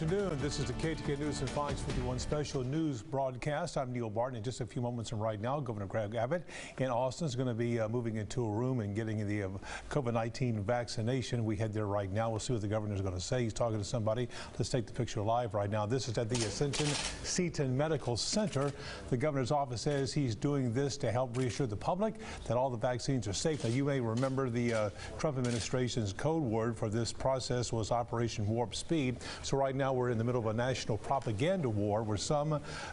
afternoon. This is the KTK News and Fox 51 special news broadcast. I'm Neil Barton. In just a few moments from right now, Governor Greg Abbott in Austin is going to be moving into a room and getting the COVID-19 vaccination. We head there right now. We'll see what the governor is going to say. He's talking to somebody. Let's take the picture live right now. This is at the Ascension Seton Medical Center. The governor's office says he's doing this to help reassure the public that all the vaccines are safe. Now, you may remember the Trump administration's code word for this process was Operation Warp Speed. So right now we're in the middle of a national propaganda war where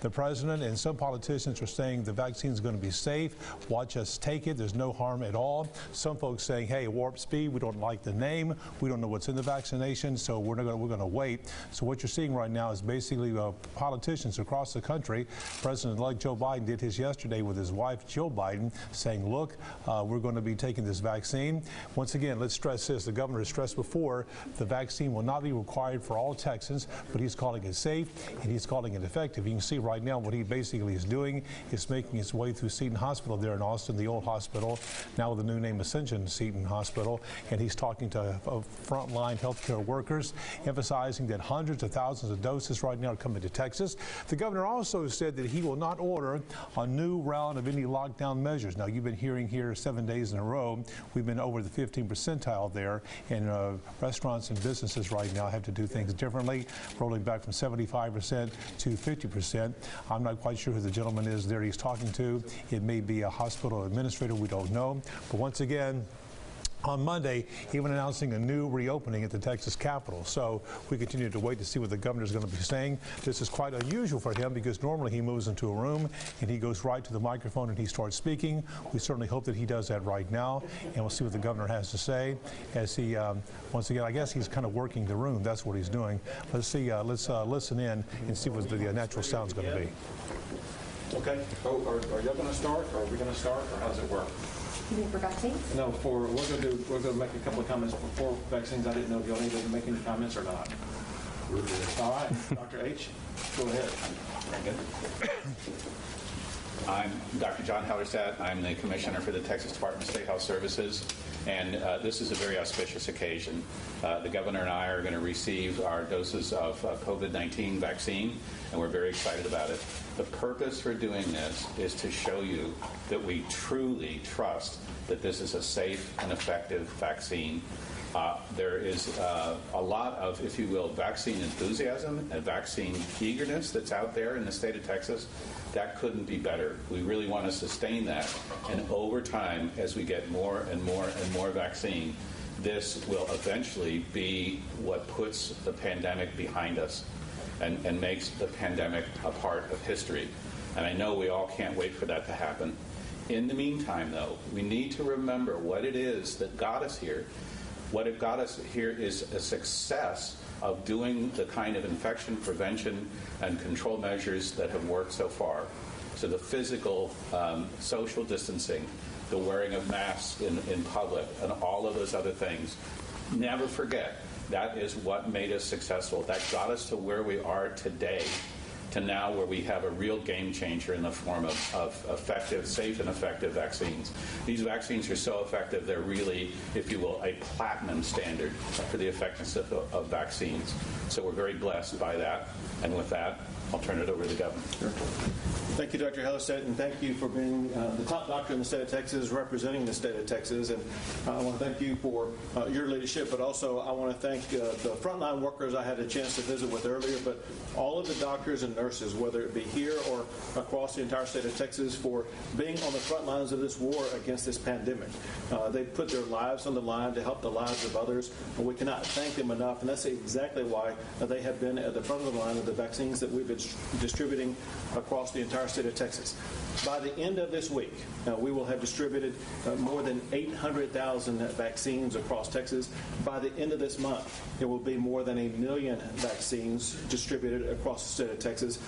the president and some politicians are saying the vaccine is going to be safe. Watch us take it. There's no harm at all. Some folks saying, hey, Warp Speed, we don't like the name. We don't know what's in the vaccination, so we're going to wait. So what you're seeing right now is basically politicians across the country. President-elect Joe Biden did his yesterday with his wife, Jill Biden, saying, look, we're going to be taking this vaccine. Once again, let's stress this. The governor has stressed before the vaccine will not be required for all Texans, but he's calling it safe and he's calling it effective. You can see right now what he basically is doing is making his way through Seton Hospital there in Austin, the old hospital, now with the new name Ascension Seton Hospital, and he's talking to frontline healthcare workers, emphasizing that hundreds of thousands of doses right now are coming to Texas. The governor also said that he will not order a new round of any lockdown measures. Now, you've been hearing here 7 days in a row, we've been over the 15th percentile there, and restaurants and businesses right now have to do things differently, rolling back from 75% to 50%. I'm not quite sure who the gentleman is there he's talking to. It may be a hospital administrator, we don't know. But once again, on Monday, even announcing a new reopening at the Texas Capitol. So we continue to wait to see what the governor is going to be saying. This is quite unusual for him because normally he moves into a room and he goes right to the microphone and he starts speaking. We certainly hope that he does that right now, and we'll see what the governor has to say as he, once again, I guess he's kind of working the room. That's what he's doing. Let's see, let's listen in and see what the natural sound is going to be. Okay. Oh, are y'all going to start, or are we going to start, or how does it work? You mean for vaccines? No, we're going to make a couple of comments before vaccines. I didn't know if y'all needed to make any comments or not. All right, Dr. H, go ahead. Very good. I'm Dr. John Hellerstadt. I'm the Commissioner for the Texas Department of State Health Services, and this is a very auspicious occasion. The Governor and I are going to receive our doses of COVID-19 vaccine, and we're very excited about it. The purpose for doing this is to show you that we truly trust that this is a safe and effective vaccine. There is a lot of, if you will, vaccine enthusiasm and vaccine eagerness that's out there in the state of Texas. That couldn't be better. We really want to sustain that. And over time, as we get more and more and more vaccine, this will eventually be what puts the pandemic behind us and makes the pandemic a part of history. And I know we all can't wait for that to happen. In the meantime, though, we need to remember what it is that got us here. What it got us here is a success of doing the kind of infection prevention and control measures that have worked so far. So the physical, social distancing, the wearing of masks in public, and all of those other things. Never forget, that is what made us successful. That got us to where we are today, to now where we have a real game changer in the form of effective, safe and effective vaccines. These vaccines are so effective, they're really, if you will, a platinum standard for the effectiveness of vaccines. So we're very blessed by that. And with that, I'll turn it over to the governor. Sure. Thank you, Dr. Hellerstadt, and thank you for being the top doctor in the state of Texas, representing the state of Texas. And I want to thank you for your leadership, but also I want to thank the frontline workers I had a chance to visit with earlier, but all of the doctors and nurses, whether it be here or across the entire state of Texas, for being on the front lines of this war against this pandemic. They put their lives on the line to help the lives of others, and we cannot thank them enough, and that's exactly why they have been at the front of the line of the vaccines that we've been distributing across the entire state of Texas. By the end of this week, we will have distributed more than 800,000 vaccines across Texas. By the end of this month, it will be more than 1 million vaccines distributed across the state of Texas.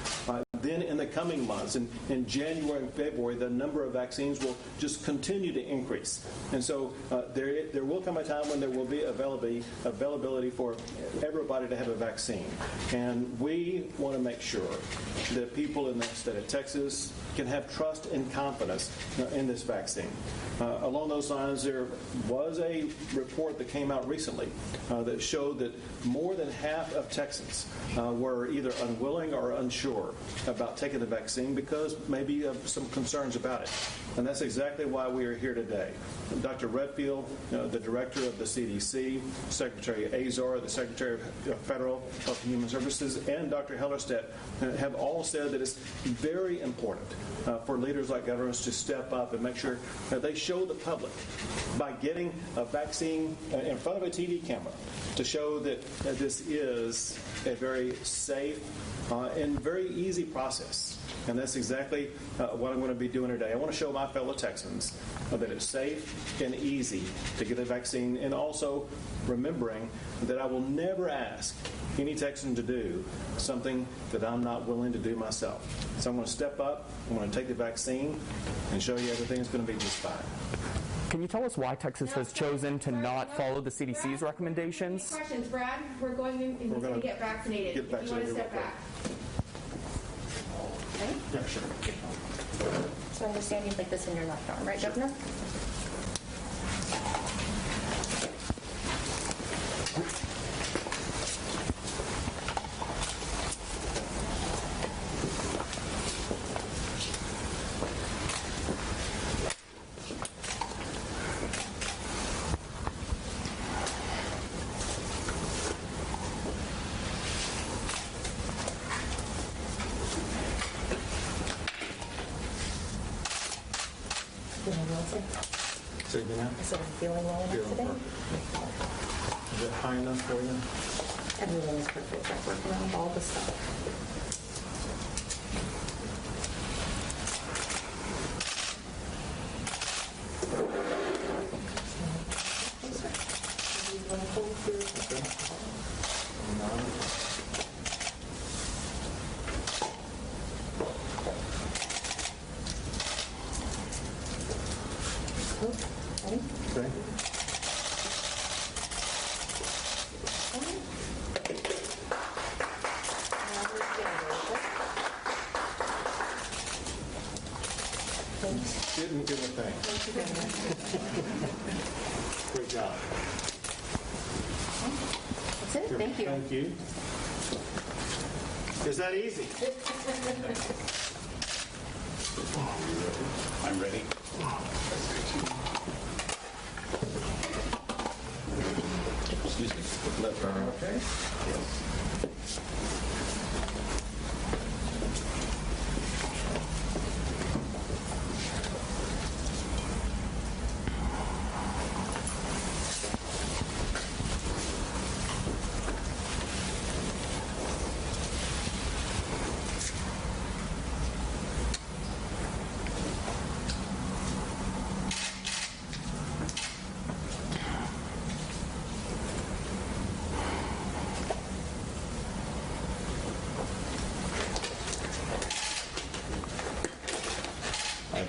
Then in the the coming months, in January and February, the number of vaccines will just continue to increase. And so there will come a time when there will be availability for everybody to have a vaccine. And we want to make sure that people in the state of Texas can have trust and confidence in this vaccine. Along those lines, there was a report that came out recently that showed that more than half of Texans were either unwilling or unsure about taking the vaccine because maybe of some concerns about it. And that's exactly why we are here today. Dr. Redfield, the director of the CDC, Secretary Azar, the Secretary of Federal Health and Human Services, and Dr. Hellerstedt have all said that it's very important for leaders like governors to step up and make sure that they show the public by getting a vaccine in front of a TV camera to show that this is a very safe and very easy process. And that's exactly what I'm going to be doing today. I want to show my fellow Texans that it's safe and easy to get a vaccine, and also remembering that I will never ask any Texan to do something that I'm not willing to do myself. So I'm going to step up, I'm going to take the vaccine, and show you everything's going to be just fine. Can you tell us why Texas has chosen to not follow the CDC's recommendations? Questions, Brad? We're going in and he's going to get vaccinated. Get vaccinated. If you want to step back. Okay? Yeah, sure. So I understand you'd like this in your left arm, right, Governor? So you know? Is it feeling well enough today? Is it high enough for you? Everything is perfect. I'm working on all the stuff. Okay. Didn't give a thing. Great job. That's it. Thank you. Thank you. Is that easy? I'm ready. Excuse me. Left arm, okay?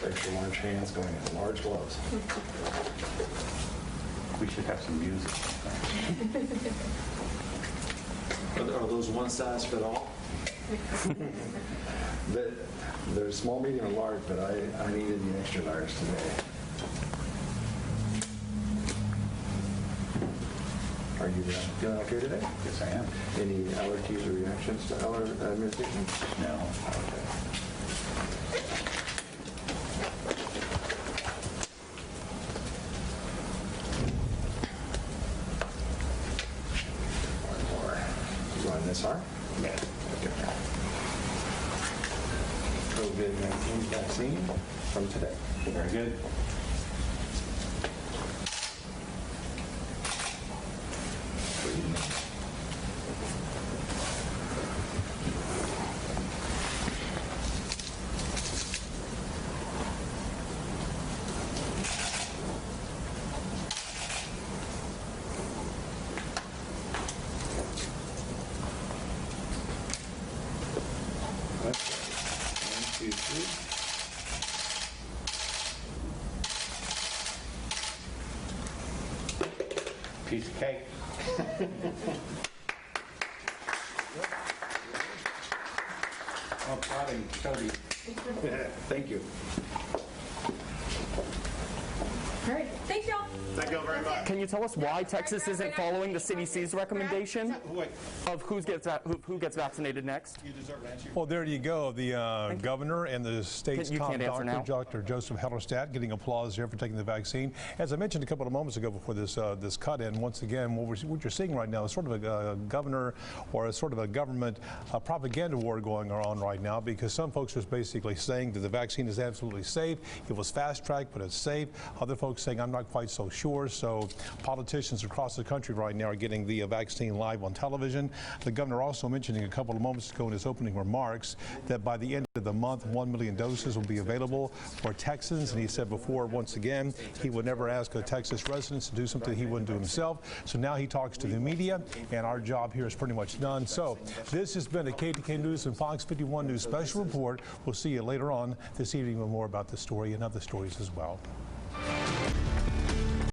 Extra large hands going in large gloves. We should have some music. Are those one size fit all? They're small, medium, and large, but I needed the extra large today. Are you feeling okay today? Yes, I am. Any allergies or reactions to medication? No. Okay. This arm? Yeah. Okay. COVID-19 vaccine from today. Very good. Okay. I'm proud of you, Cody. Thank you. All right. Thanks, y'all. Thank you all very much. Can you tell us why Texas isn't following the CDC's recommendation Wait, of who gets vaccinated next? you deserve an answer. Well, there you go. The governor and the state's You top can't answer doctor, now. Dr. Joseph Hellerstadt, getting applause here for taking the vaccine. As I mentioned a couple of moments ago before this this cut-in, once again, what you're seeing right now is sort of a governor or a sort of a government propaganda war going on right now, because some folks are basically saying that the vaccine is absolutely safe. It was fast-tracked, but it's safe. Other folks saying, I'm not quite so sure. So politicians across the country right now are getting the vaccine live on television. The governor also mentioning a couple of moments ago in his opening remarks that by the end of the month, 1 million doses will be available for Texans. And he said before, once again, he would never ask a Texas resident to do something he wouldn't do himself. So now he talks to the media, and our job here is pretty much done. So this has been a KTK News and Fox 51 News special report. We'll see you later on this evening with more about this story and other stories as well.